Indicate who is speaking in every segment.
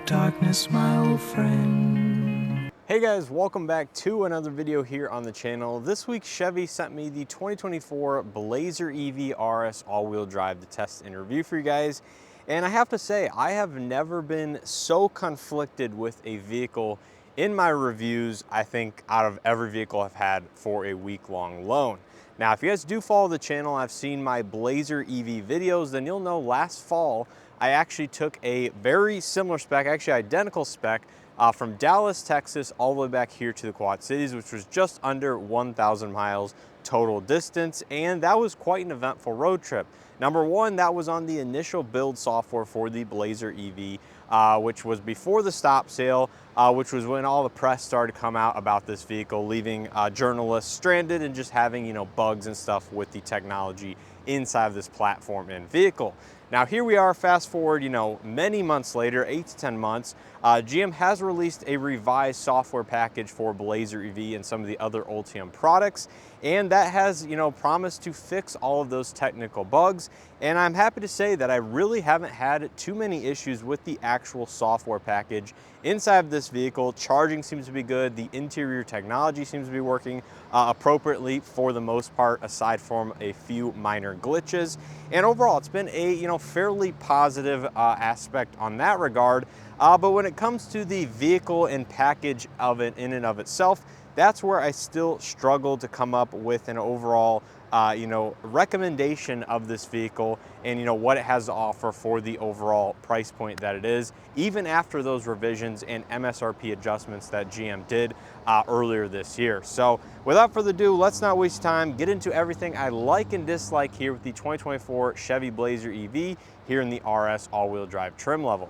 Speaker 1: darkness, my old friend.
Speaker 2: Hey guys, welcome back to another video here on the channel. This week Chevy sent me the 2024 Blazer EV RS all-wheel drive to test and review for you guys. And I have to say, I have never been so conflicted with a vehicle in my reviews, I think, out of every vehicle I've had for a week-long loan. Now, if you guys do follow the channel, I've seen my Blazer EV videos, then you'll know last fall, I actually took a very similar spec, actually identical spec, from Dallas, Texas, all the way back here to the Quad Cities, which was just under 1,000 miles total distance, and that was quite an eventful road trip. Number one, that was on the initial build software for the Blazer EV, which was before the stop sale, which was when all the press started to come out about this vehicle, leaving journalists stranded and just having, bugs and stuff with the technology inside of this platform and vehicle. Now here we are, fast forward, many months later, 8 to 10 months, GM has released a revised software package for Blazer EV and some of the other Ultium products, and that has, promised to fix all of those technical bugs. And I'm happy to say that I really haven't had too many issues with the actual software package inside of this vehicle. Charging seems to be good. The interior technology seems to be working appropriately for the most part, aside from a few minor glitches. And overall, it's been a fairly positive aspect on that regard. But when it comes to the vehicle and package of it in and of itself, that's where I still struggle to come up with an overall recommendation of this vehicle and what it has to offer for the overall price point that it is, even after those revisions and MSRP adjustments that GM did earlier this year. So without further ado, let's not waste time, get into everything I like and dislike here with the 2024 Chevy Blazer EV here in the RS all-wheel drive trim level.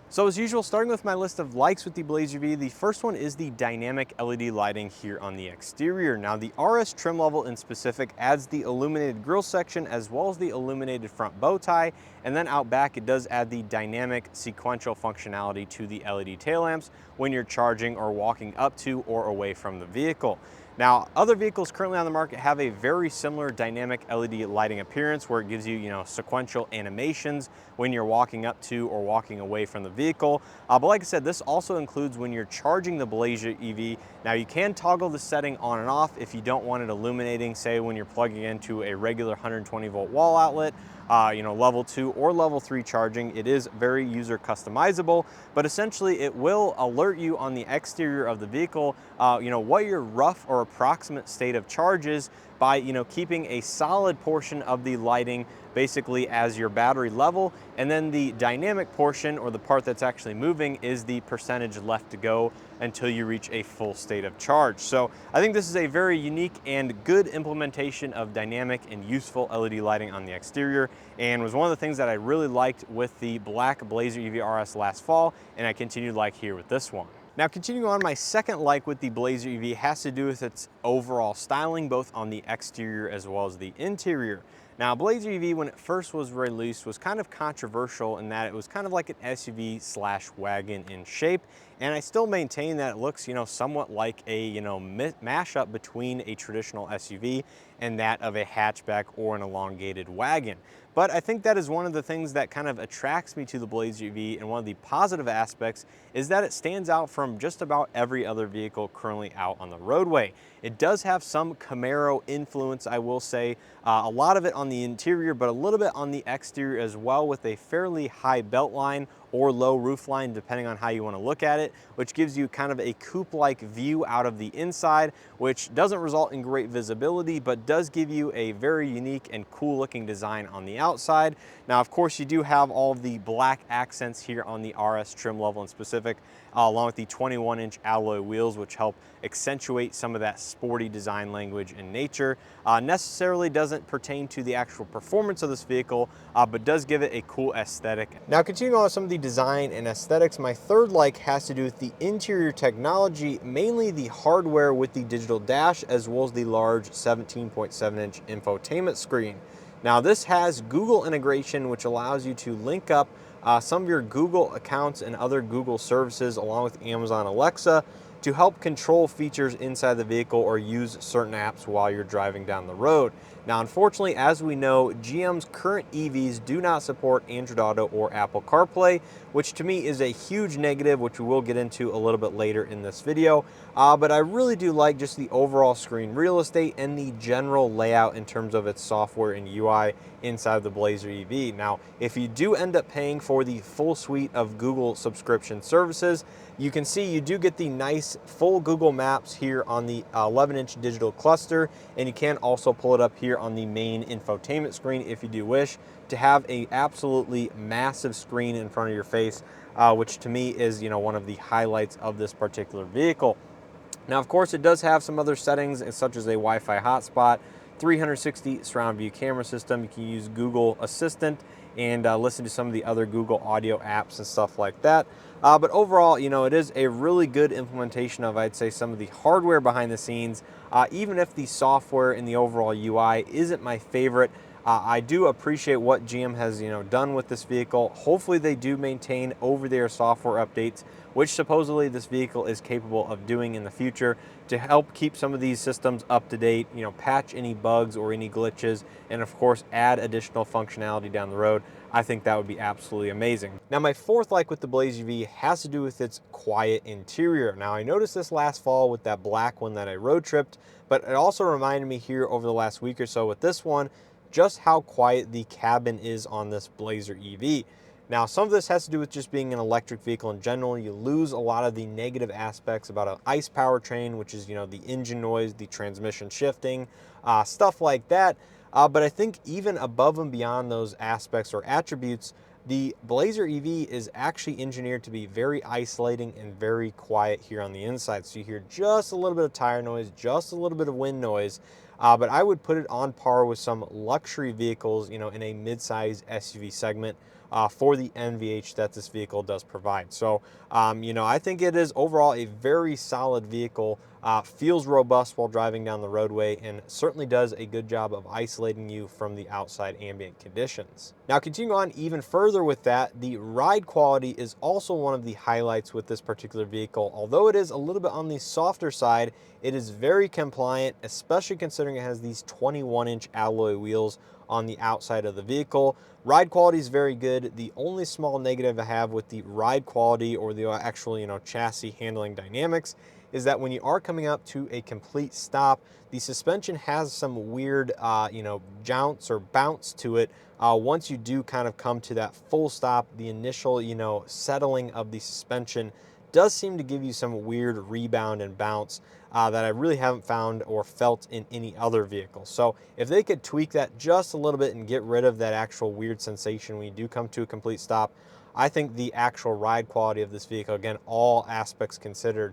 Speaker 2: So as usual, starting with my list of likes with the Blazer EV, the first one is the dynamic LED lighting here on the exterior. Now the RS trim level in specific adds the illuminated grille section as well as the illuminated front bow tie, and then out back it does add the dynamic sequential functionality to the LED tail lamps when you're charging or walking up to or away from the vehicle. Now, other vehicles currently on the market have a very similar dynamic LED lighting appearance where it gives you, sequential animations when you're walking up to or walking away from the vehicle. But like I said, this also includes when you're charging the Blazer EV. Now, you can toggle the setting on and off if you don't want it illuminating, say when you're plugging into a regular 120 volt wall outlet, level 2 or level 3 charging. It is very user customizable, but essentially it will alert you on the exterior of the vehicle, what your rough or approximate state of charge is by, keeping a solid portion of the lighting basically as your battery level, and then the dynamic portion, or the part that's actually moving, is the percentage left to go until you reach a full state of charge. So I think this is a very unique and good implementation of dynamic and useful LED lighting on the exterior, and was one of the things that I really liked with the black Blazer EV RS last fall, and I continue to like here with this one. Now, continuing on, my second like with the Blazer EV has to do with its overall styling, both on the exterior as well as the interior. Now, Blazer EV, when it first was released, was kind of controversial in that it was kind of like an SUV slash wagon in shape, and I still maintain that it looks, somewhat like a, mashup between a traditional SUV and that of a hatchback or an elongated wagon. But I think that is one of the things that kind of attracts me to the Blazer EV, and one of the positive aspects is that it stands out from just about every other vehicle currently out on the roadway. It does have some Camaro influence, I will say, a lot of it on the interior, but a little bit on the exterior as well, with a fairly high belt line or low roof line, depending on how you want to look at it, which gives you kind of a coupe-like view out of the inside, which doesn't result in great visibility, but does give you a very unique and cool looking design on the outside. Now, of course, you do have all of the black accents here on the RS trim level in specific, along with the 21-inch alloy wheels, which help accentuate some of that sporty design language in nature. Necessarily doesn't pertain to the actual performance of this vehicle, but does give it a cool aesthetic. Now, continuing on with some of the design and aesthetics, my third like has to do with the interior technology, mainly the hardware with the digital dash as well as the large 17.7-inch infotainment screen. Now, this has Google integration, which allows you to link up some of your Google accounts and other Google services along with Amazon Alexa to help control features inside the vehicle or use certain apps while you're driving down the road. Now, unfortunately, as we know, GM's current EVs do not support Android Auto or Apple CarPlay, which to me is a huge negative, which we will get into a little bit later in this video. But I really do like just the overall screen real estate and the general layout in terms of its software and UI inside the Blazer EV. Now, if you do end up paying for the full suite of Google subscription services, you can see you do get the nice full Google Maps here on the 11-inch digital cluster, and you can also pull it up here on the main infotainment screen if you do wish to have a absolutely massive screen in front of your face, which to me is, one of the highlights of this particular vehicle. Now, of course, it does have some other settings such as a Wi-Fi hotspot, 360 surround view camera system. You can use Google Assistant and listen to some of the other Google audio apps and stuff like that. But overall, it is a really good implementation of, I'd say, some of the hardware behind the scenes. Even if the software and the overall UI isn't my favorite, I do appreciate what GM has done with this vehicle. Hopefully they do maintain over-the-air software updates, which supposedly this vehicle is capable of doing in the future to help keep some of these systems up to date, patch any bugs or any glitches, and of course add additional functionality down the road. I think that would be absolutely amazing. Now, my fourth like with the Blazer EV has to do with its quiet interior. Now, I noticed this last fall with that black one that I road tripped, but it also reminded me here over the last week or so with this one, just how quiet the cabin is on this Blazer EV. Now, some of this has to do with just being an electric vehicle in general. You lose a lot of the negative aspects about an ICE powertrain, which is, the engine noise, the transmission shifting, stuff like that. But I think even above and beyond those aspects or attributes, the Blazer EV is actually engineered to be very isolating and very quiet here on the inside. So you hear just a little bit of tire noise, just a little bit of wind noise, but I would put it on par with some luxury vehicles, in a mid-size SUV segment for the NVH that this vehicle does provide. So, I think it is overall a very solid vehicle, feels robust while driving down the roadway, and certainly does a good job of isolating you from the outside ambient conditions. Now, continuing on even further with that, the ride quality is also one of the highlights with this particular vehicle. Although it is a little bit on the softer side, it is very compliant, especially considering it has these 21-inch alloy wheels on the outside of the vehicle. Ride quality is very good. The only small negative I have with the ride quality or the actual, chassis handling dynamics is that when you are coming up to a complete stop, the suspension has some weird, jounce or bounce to it. Once you do kind of come to that full stop, the initial, settling of the suspension does seem to give you some weird rebound and bounce that I really haven't found or felt in any other vehicle. So if they could tweak that just a little bit and get rid of that actual weird sensation when you do come to a complete stop, I think the actual ride quality of this vehicle, again, all aspects considered,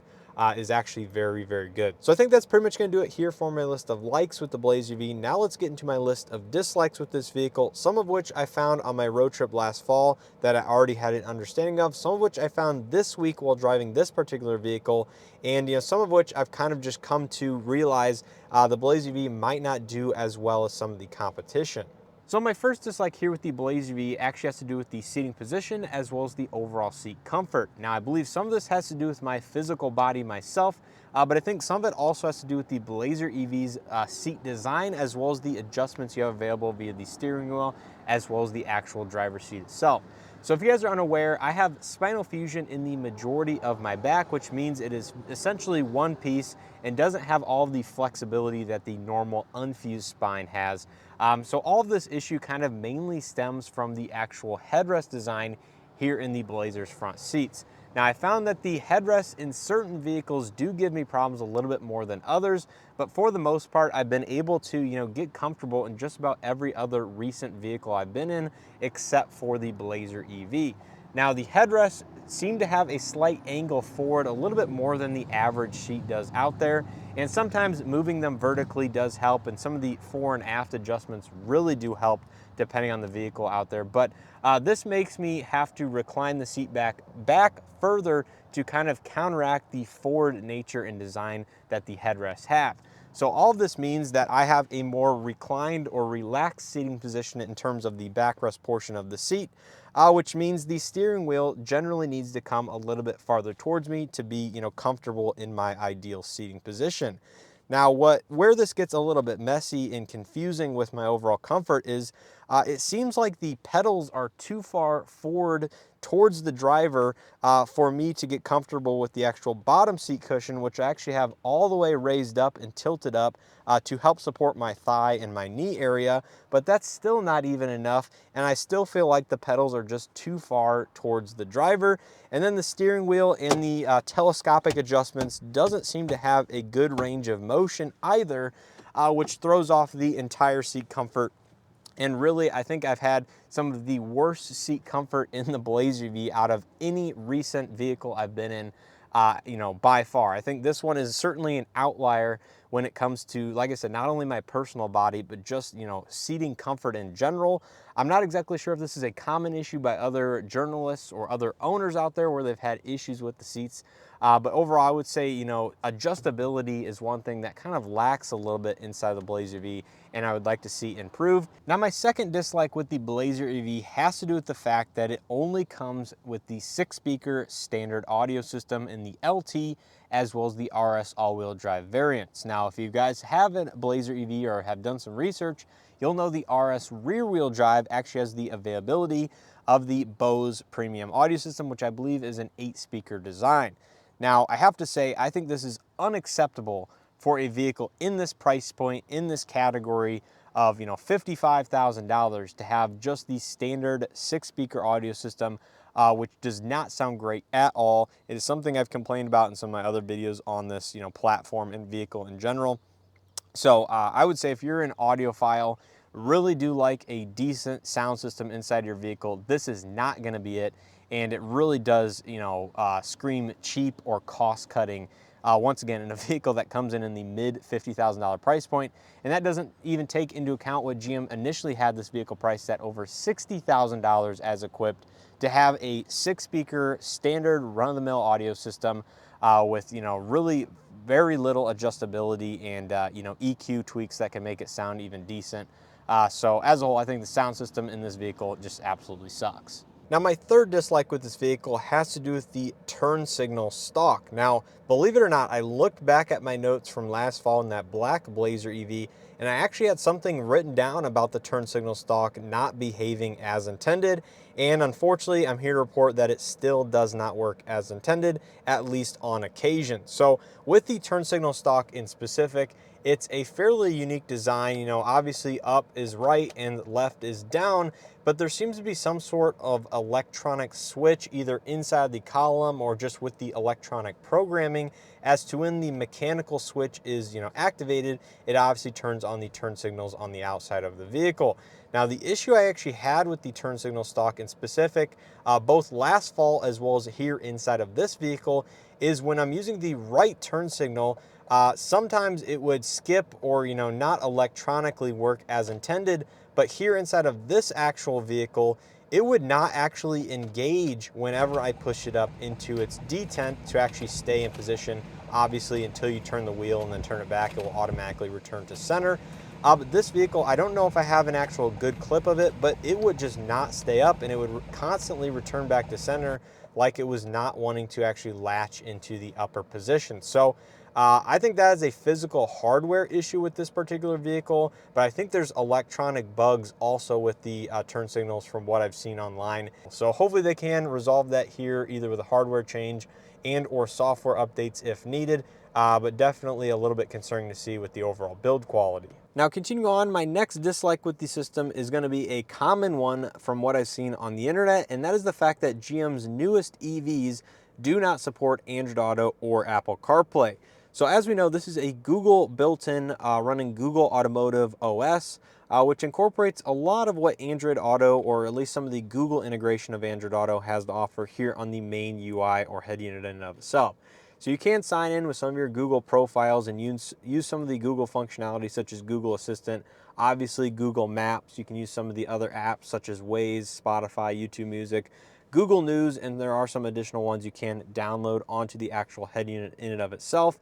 Speaker 2: is actually very, very good. So I think that's pretty much going to do it here for my list of likes with the Blazer EV. Now let's get into my list of dislikes with this vehicle, some of which I found on my road trip last fall that I already had an understanding of, some of which I found this week while driving this particular vehicle, and some of which I've kind of just come to realize the Blazer EV might not do as well as some of the competition. So my first dislike here with the Blazer EV actually has to do with the seating position as well as the overall seat comfort. Now, I believe some of this has to do with my physical body myself, but I think some of it also has to do with the Blazer EV's seat design as well as the adjustments you have available via the steering wheel as well as the actual driver's seat itself. So if you guys are unaware, I have spinal fusion in the majority of my back, which means it is essentially one piece and doesn't have all of the flexibility that the normal unfused spine has. So all of this issue kind of mainly stems from the actual headrest design here in the Blazer's front seats. Now, I found that the headrests in certain vehicles do give me problems a little bit more than others, but for the most part, I've been able to, get comfortable in just about every other recent vehicle I've been in, except for the Blazer EV. Now, the headrests seem to have a slight angle forward, a little bit more than the average seat does out there, and sometimes moving them vertically does help, and some of the fore and aft adjustments really do help depending on the vehicle out there. But this makes me have to recline the seat back further to kind of counteract the forward nature and design that the headrests have. So all of this means that I have a more reclined or relaxed seating position in terms of the backrest portion of the seat, which means the steering wheel generally needs to come a little bit farther towards me to be, comfortable in my ideal seating position. Now, where this gets a little bit messy and confusing with my overall comfort is it seems like the pedals are too far forward towards the driver for me to get comfortable with the actual bottom seat cushion, which I actually have all the way raised up and tilted up to help support my thigh and my knee area, but that's still not even enough, and I still feel like the pedals are just too far towards the driver. And then the steering wheel and the telescopic adjustments doesn't seem to have a good range of motion either, which throws off the entire seat comfort. And really, I think I've had some of the worst seat comfort in the Blazer EV out of any recent vehicle I've been in, by far. I think this one is certainly an outlier when it comes to, like I said, not only my personal body, but just, seating comfort in general. I'm not exactly sure if this is a common issue by other journalists or other owners out there where they've had issues with the seats. But overall, I would say, adjustability is one thing that kind of lacks a little bit inside the Blazer EV, and I would like to see improved. Now, my second dislike with the Blazer EV has to do with the fact that it only comes with the 6-speaker standard audio system in the LT as well as the RS all-wheel drive variants. Now, if you guys have a Blazer EV or have done some research, you'll know the RS rear-wheel drive actually has the availability of the Bose premium audio system, which I believe is an 8-speaker design. Now, I have to say, I think this is unacceptable for a vehicle in this price point, in this category of, $55,000 to have just the standard 6-speaker audio system, which does not sound great at all. It is something I've complained about in some of my other videos on this, platform and vehicle in general. So I would say if you're an audiophile, really do like a decent sound system inside your vehicle, this is not going to be it. And it really does, scream cheap or cost cutting. Once again, in a vehicle that comes in the mid $50,000 price point, and that doesn't even take into account what GM initially had this vehicle priced at over $60,000 as equipped to have a 6-speaker standard run-of-the-mill audio system with really very little adjustability and EQ tweaks that can make it sound even decent. So as a whole, I think the sound system in this vehicle just absolutely sucks. Now, my third dislike with this vehicle has to do with the turn signal stalk. Now, believe it or not, I looked back at my notes from last fall in that black Blazer EV, and I actually had something written down about the turn signal stalk not behaving as intended. And unfortunately, I'm here to report that it still does not work as intended, at least on occasion. So with the turn signal stalk in specific, it's a fairly unique design. Obviously up is right and left is down, but there seems to be some sort of electronic switch either inside the column or just with the electronic programming as to when the mechanical switch is, activated, it obviously turns on the turn signals on the outside of the vehicle. Now, the issue I actually had with the turn signal stalk in specific, both last fall as well as here inside of this vehicle, is when I'm using the right turn signal, sometimes it would skip or, not electronically work as intended, but here inside of this actual vehicle, it would not actually engage whenever I push it up into its detent to actually stay in position. Obviously, until you turn the wheel and then turn it back, it will automatically return to center. But this vehicle, I don't know if I have an actual good clip of it, but it would just not stay up and it would constantly return back to center like it was not wanting to actually latch into the upper position. So I think that is a physical hardware issue with this particular vehicle, but I think there's electronic bugs also with the turn signals from what I've seen online. So hopefully they can resolve that here either with a hardware change and or software updates if needed, but definitely a little bit concerning to see with the overall build quality. Now, continuing on, my next dislike with the system is going to be a common one from what I've seen on the internet, and that is the fact that GM's newest EVs do not support Android Auto or Apple CarPlay. So as we know, this is a Google built-in running Google Automotive OS, which incorporates a lot of what Android Auto, or at least some of the Google integration of Android Auto, has to offer here on the main UI or head unit in and of itself. So you can sign in with some of your Google profiles and use some of the Google functionality such as Google Assistant, obviously Google Maps. You can use some of the other apps such as Waze, Spotify, YouTube Music, Google News, and there are some additional ones you can download onto the actual head unit in and of itself.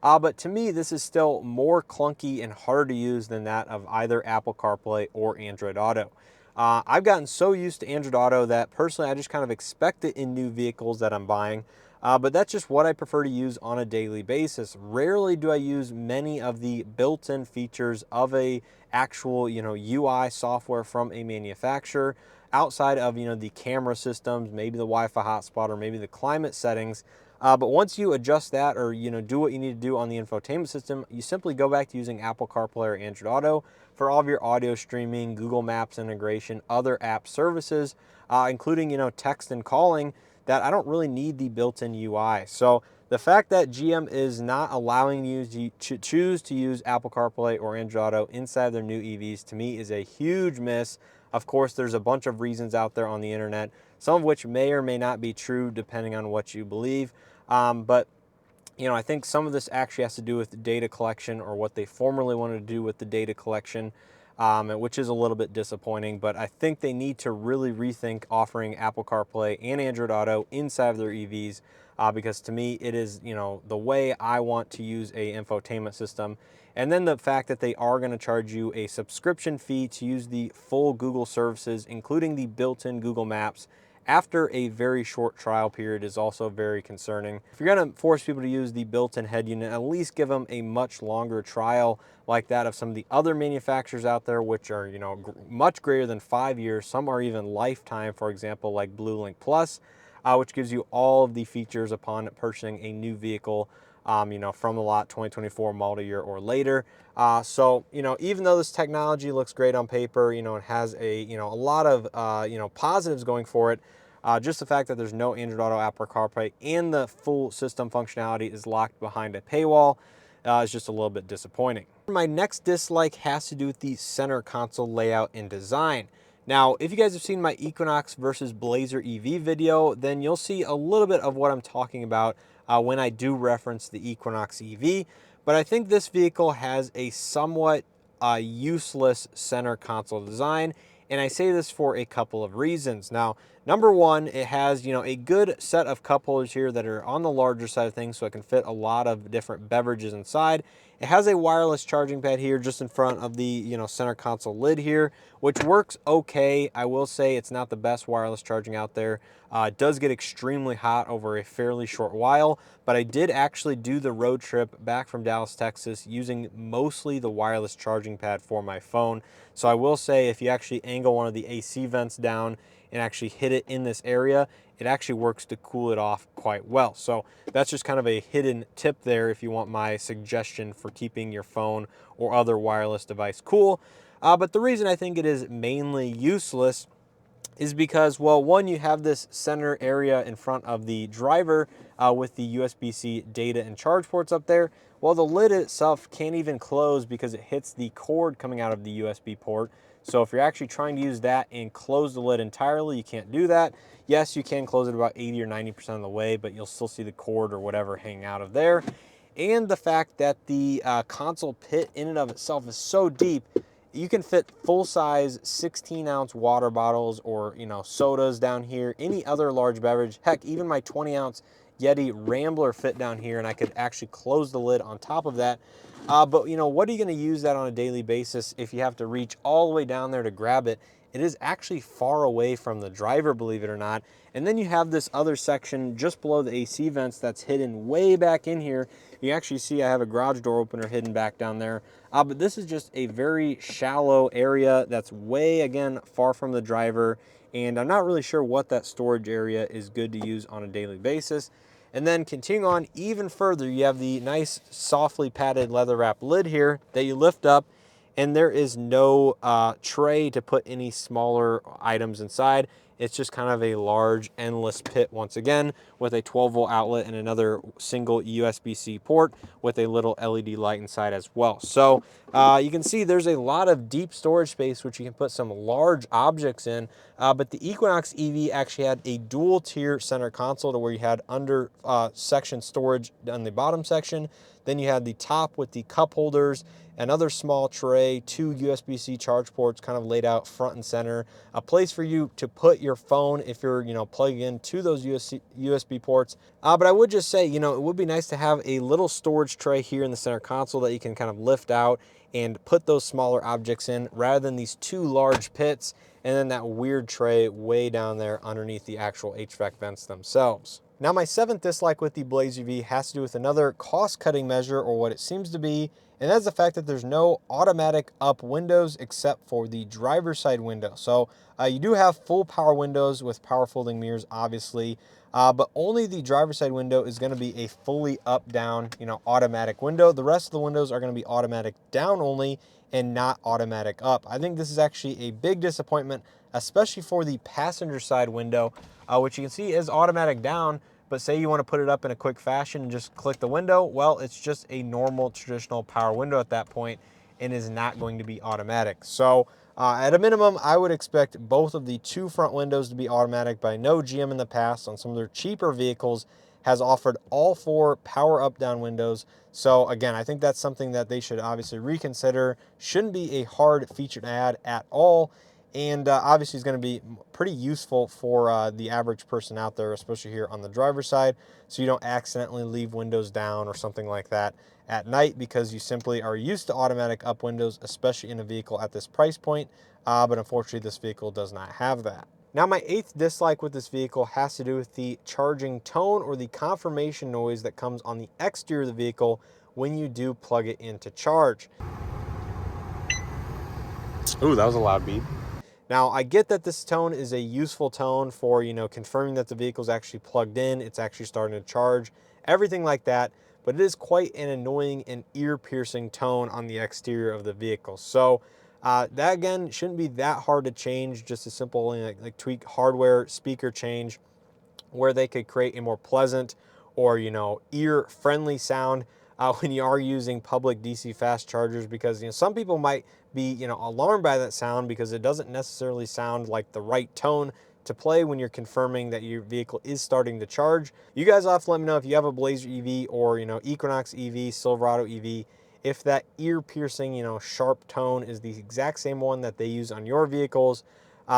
Speaker 2: But to me, this is still more clunky and harder to use than that of either Apple CarPlay or Android Auto. I've gotten so used to Android Auto that personally I just kind of expect it in new vehicles that I'm buying. But that's just what I prefer to use on a daily basis. Rarely do I use many of the built-in features of a actual, UI software from a manufacturer outside of, the camera systems, maybe the Wi-Fi hotspot, or maybe the climate settings. But once you adjust that, or do what you need to do on the infotainment system, you simply go back to using Apple CarPlay or Android Auto for all of your audio streaming, Google Maps integration, other app services, including text and calling, that I don't really need the built-in UI. So the fact that GM is not allowing you to choose to use Apple CarPlay or Android Auto inside their new EVs, to me is a huge miss. Of course, there's a bunch of reasons out there on the internet, some of which may or may not be true depending on what you believe. But I think some of this actually has to do with the data collection, or what they formerly wanted to do with the data collection, which is a little bit disappointing. But I think they need to really rethink offering Apple CarPlay and Android Auto inside of their EVs, because to me it is the way I want to use a infotainment system. And then the fact that they are going to charge you a subscription fee to use the full Google services, including the built-in Google Maps, after a very short trial period, is also very concerning. If you're going to force people to use the built-in head unit, at least give them a much longer trial like that of some of the other manufacturers out there, which are much greater than 5 years. Some are even lifetime, for example, like BlueLink Plus, which gives you all of the features upon purchasing a new vehicle, from the lot 2024 model year or later. So, even though this technology looks great on paper, it has a lot of, positives going for it. Just the fact that there's no Android Auto, Apple CarPlay, and the full system functionality is locked behind a paywall is just a little bit disappointing. My next dislike has to do with the center console layout and design. Now, if you guys have seen my Equinox versus Blazer EV video, then you'll see a little bit of what I'm talking about when I do reference the Equinox EV. But I think this vehicle has a somewhat useless center console design, and I say this for a couple of reasons. Now, number one, it has a good set of cup holders here that are on the larger side of things, so it can fit a lot of different beverages inside. It has a wireless charging pad here just in front of the center console lid here, which works okay. I will say it's not the best wireless charging out there. It does get extremely hot over a fairly short while, but I did actually do the road trip back from Dallas, Texas using mostly the wireless charging pad for my phone. So I will say, if you actually angle one of the AC vents down and actually hit it in this area, it actually works to cool it off quite well. So that's just kind of a hidden tip there if you want my suggestion for keeping your phone or other wireless device cool. But the reason I think it is mainly useless is because, well, one, you have this center area in front of the driver with the USB-C data and charge ports up there. Well, the lid itself can't even close because it hits the cord coming out of the USB port. So if you're actually trying to use that and close the lid entirely, you can't do that. Yes, you can close it about 80 or 90% of the way, but you'll still see the cord or whatever hanging out of there. And the fact that the console pit in and of itself is so deep, you can fit full-size 16-ounce water bottles or sodas down here, any other large beverage. Heck, even my 20-ounce Yeti Rambler fit down here, and I could actually close the lid on top of that. But what are you going to use that on a daily basis if you have to reach all the way down there to grab it? It is actually far away from the driver, believe it or not. And then you have this other section just below the AC vents that's hidden way back in here. You actually see I have a garage door opener hidden back down there. But this is just a very shallow area that's way, again, far from the driver. And I'm not really sure what that storage area is good to use on a daily basis. And then continuing on even further, you have the nice softly padded leather wrap lid here that you lift up, and there is no tray to put any smaller items inside. It's just kind of a large endless pit once again, with a 12-volt outlet and another single USB-C port with a little LED light inside as well. So you can see there's a lot of deep storage space which you can put some large objects in, but the Equinox EV actually had a dual tier center console to where you had under section storage on the bottom section, Then you have the top with the cup holders, another small tray, 2 USB-C charge ports kind of laid out front and center, a place for you to put your phone if you're, plugging into those USB ports. But I would just say, it would be nice to have a little storage tray here in the center console that you can kind of lift out and put those smaller objects in rather than these 2 large pits and then that weird tray way down there underneath the actual HVAC vents themselves. Now, my 7th dislike with the Blaze UV has to do with another cost-cutting measure, or what it seems to be, and that's the fact that there's no automatic up windows except for the driver's side window. So you do have full power windows with power folding mirrors, obviously, but only the driver's side window is going to be a fully up-down, automatic window. The rest of the windows are going to be automatic down only and not automatic up. I think this is actually a big disappointment, especially for the passenger side window, which you can see is automatic down. But say you want to put it up in a quick fashion and just click the window, well, it's just a normal traditional power window at that point and is not going to be automatic. So at a minimum, I would expect both of the 2 front windows to be automatic, but I know GM in the past on some of their cheaper vehicles has offered all 4 power up down windows. So again, I think that's something that they should obviously reconsider. Shouldn't be a hard feature to add at all. And obviously is going to be pretty useful for the average person out there, especially here on the driver's side, so you don't accidentally leave windows down or something like that at night because you simply are used to automatic up windows, especially in a vehicle at this price point. But unfortunately, this vehicle does not have that. Now, my 8th dislike with this vehicle has to do with the charging tone or the confirmation noise that comes on the exterior of the vehicle when you do plug it in to charge. Ooh, that was a loud beep. Now, I get that this tone is a useful tone for, confirming that the vehicle is actually plugged in, it's actually starting to charge, everything like that, but it is quite an annoying and ear-piercing tone on the exterior of the vehicle. So that, again, shouldn't be that hard to change, just a simple like tweak hardware speaker change where they could create a more pleasant or, ear-friendly sound when you are using public DC fast chargers, because some people might be alarmed by that sound because it doesn't necessarily sound like the right tone to play when you're confirming that your vehicle is starting to charge. You guys will have to let me know if you have a Blazer EV or Equinox EV, Silverado EV, if that ear-piercing sharp tone is the exact same one that they use on your vehicles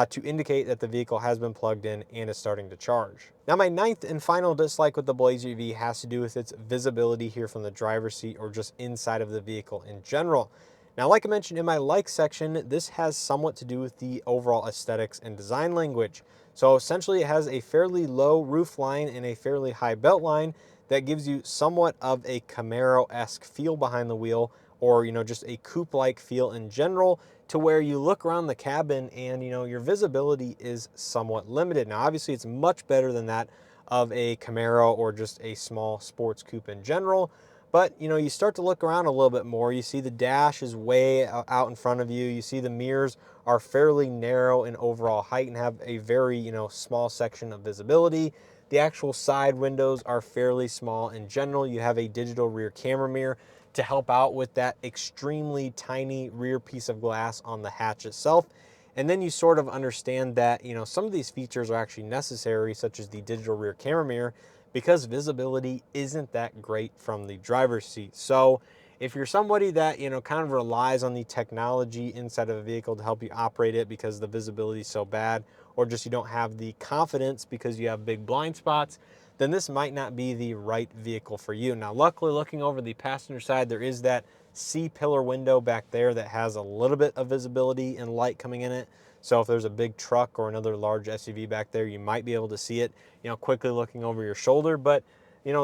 Speaker 2: to indicate that the vehicle has been plugged in and is starting to charge. Now, my 9th and final dislike with the Blazer EV has to do with its visibility here from the driver's seat or just inside of the vehicle in general. Now, like I mentioned in my like section, this has somewhat to do with the overall aesthetics and design language. So essentially it has a fairly low roof line and a fairly high belt line that gives you somewhat of a Camaro-esque feel behind the wheel, or just a coupe-like feel in general, to where you look around the cabin and your visibility is somewhat limited. Now, obviously it's much better than that of a Camaro or just a small sports coupe in general. But you start to look around a little bit more. You see the dash is way out in front of you. You see the mirrors are fairly narrow in overall height and have a very small section of visibility. The actual side windows are fairly small in general. You have a digital rear camera mirror to help out with that extremely tiny rear piece of glass on the hatch itself. And then you sort of understand that some of these features are actually necessary, such as the digital rear camera mirror, because visibility isn't that great from the driver's seat. So if you're somebody that kind of relies on the technology inside of a vehicle to help you operate it because the visibility is so bad, or just you don't have the confidence because you have big blind spots, then this might not be the right vehicle for you. Now, luckily, looking over the passenger side, there is that C-pillar window back there that has a little bit of visibility and light coming in it. So if there's a big truck or another large SUV back there, you might be able to see it, quickly looking over your shoulder. But,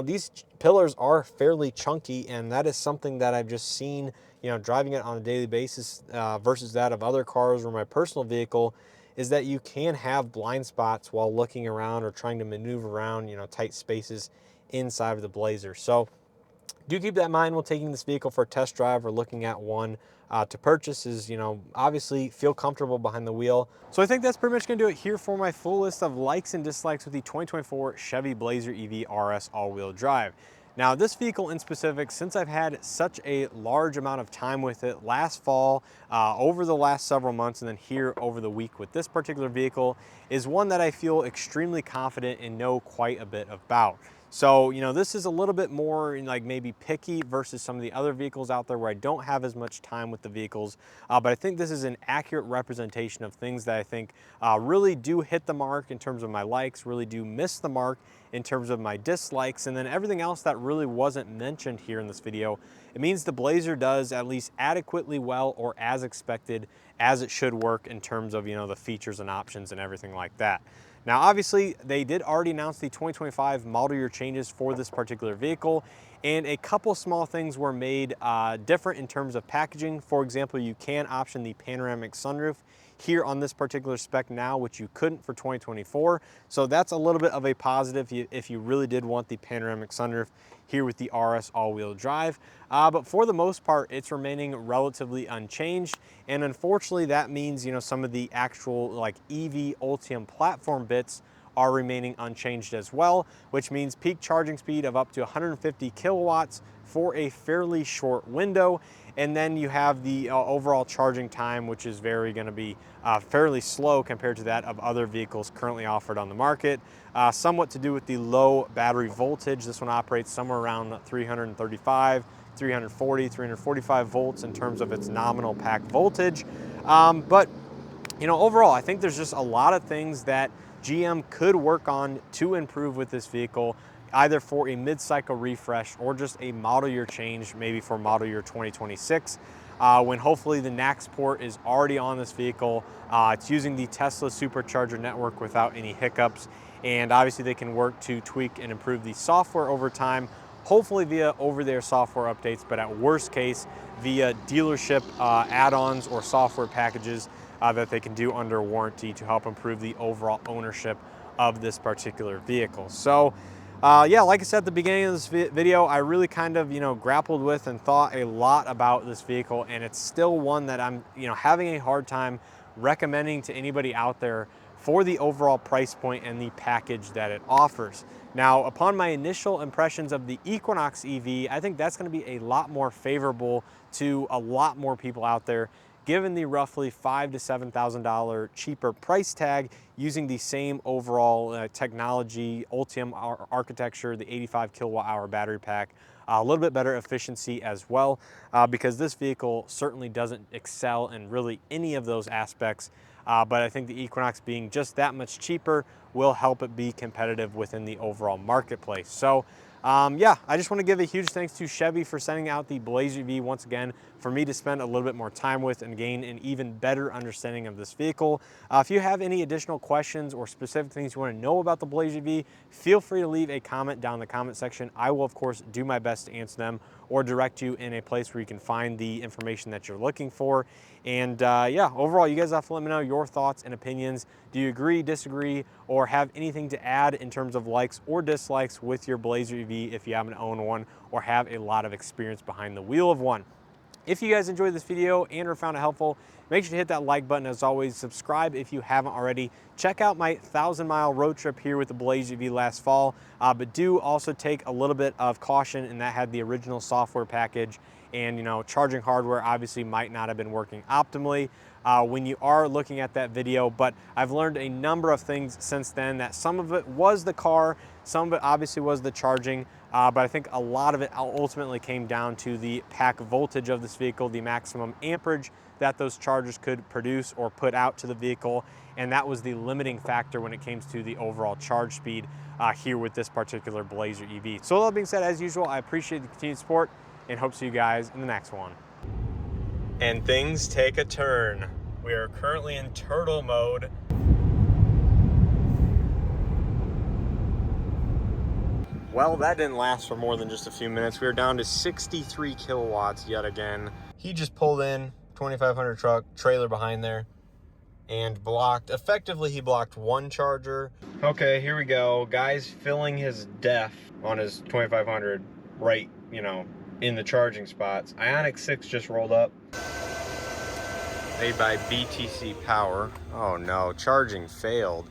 Speaker 2: these pillars are fairly chunky, and that is something that I've just seen, driving it on a daily basis versus that of other cars or my personal vehicle, is that you can have blind spots while looking around or trying to maneuver around, tight spaces inside of the Blazer. So do keep that in mind while taking this vehicle for a test drive or looking at one to purchase. Is, obviously feel comfortable behind the wheel. So I think that's pretty much going to do it here for my full list of likes and dislikes with the 2024 Chevy Blazer EV RS all-wheel drive. Now, this vehicle in specific, since I've had such a large amount of time with it last fall, over the last several months, and then here over the week with this particular vehicle, is one that I feel extremely confident and know quite a bit about. So, you know, this is a little bit more like maybe picky versus some of the other vehicles out there where I don't have as much time with the vehicles. But I think this is an accurate representation of things that I think really do hit the mark in terms of my likes, really do miss the mark in terms of my dislikes, and then everything else that really wasn't mentioned here in this video. It means the Blazer does at least adequately well, or as expected, as it should work in terms of, you know, the features and options and everything like that. Now, obviously, they did already announce the 2025 model year changes for this particular vehicle, and a couple small things were made different in terms of packaging. For example, you can option the panoramic sunroof here on this particular spec now, which you couldn't for 2024. So that's a little bit of a positive if you really did want the panoramic sunroof here with the RS all-wheel drive. But for the most part, it's remaining relatively unchanged. And unfortunately, that means, you know, some of the actual like EV Ultium platform bits are remaining unchanged as well, which means peak charging speed of up to 150 kilowatts for a fairly short window. And then you have the overall charging time, which is going to be fairly slow compared to that of other vehicles currently offered on the market. Somewhat to do with the low battery voltage. This one operates somewhere around 335, 340, 345 volts in terms of its nominal pack voltage. But you know, overall, I think there's just a lot of things that GM could work on to improve with this vehicle, either for a mid-cycle refresh or just a model year change, maybe for model year 2026, when hopefully the NACS port is already on this vehicle. It's using the Tesla supercharger network without any hiccups, and obviously they can work to tweak and improve the software over time, hopefully via over-the-air software updates, but at worst case, via dealership add-ons or software packages that they can do under warranty to help improve the overall ownership of this particular vehicle. So yeah, like I said at the beginning of this video, I really kind of, you know, grappled with and thought a lot about this vehicle, and it's still one that I'm, you know, having a hard time recommending to anybody out there for the overall price point and the package that it offers. Now, upon my initial impressions of the Equinox EV, I think that's going to be a lot more favorable to a lot more people out there, given the roughly $5,000 to $7,000 cheaper price tag, using the same overall technology, Ultium architecture, the 85 kilowatt hour battery pack, a little bit better efficiency as well, because this vehicle certainly doesn't excel in really any of those aspects. But I think the Equinox being just that much cheaper will help it be competitive within the overall marketplace. So yeah, I just want to give a huge thanks to Chevy for sending out the Blazer EV once again for me to spend a little bit more time with and gain an even better understanding of this vehicle. If you have any additional questions or specific things you want to know about the Blazer EV, feel free to leave a comment down in the comment section. I will, of course, do my best to answer them or direct you in a place where you can find the information that you're looking for. And yeah, overall, you guys have to let me know your thoughts and opinions. Do you agree, disagree, or have anything to add in terms of likes or dislikes with your Blazer EV if you happen to own one or have a lot of experience behind the wheel of one? If you guys enjoyed this video and or found it helpful, make sure to hit that like button. As always, subscribe if you haven't already. Check out my 1,000-mile road trip here with the Blazer EV last fall, but do also take a little bit of caution, and that had the original software package, and you know, charging hardware obviously might not have been working optimally when you are looking at that video. But I've learned a number of things since then, that some of it was the car, some of it obviously was the charging, but I think a lot of it ultimately came down to the pack voltage of this vehicle, the maximum amperage that those chargers could produce or put out to the vehicle, and that was the limiting factor when it came to the overall charge speed here with this particular Blazer EV. So all that being said, as usual, I appreciate the continued support and hope to see you guys in the next one. And things take a turn. We are currently in turtle mode. Well, that didn't last for more than just a few minutes. We were down to 63 kilowatts yet again. He just pulled in, 2,500 truck, trailer behind there, and effectively he blocked one charger. Okay, here we go. Guy's filling his def on his 2,500 right, you know, in the charging spots. Ioniq 6 just rolled up. Made by BTC Power. Oh no, charging failed.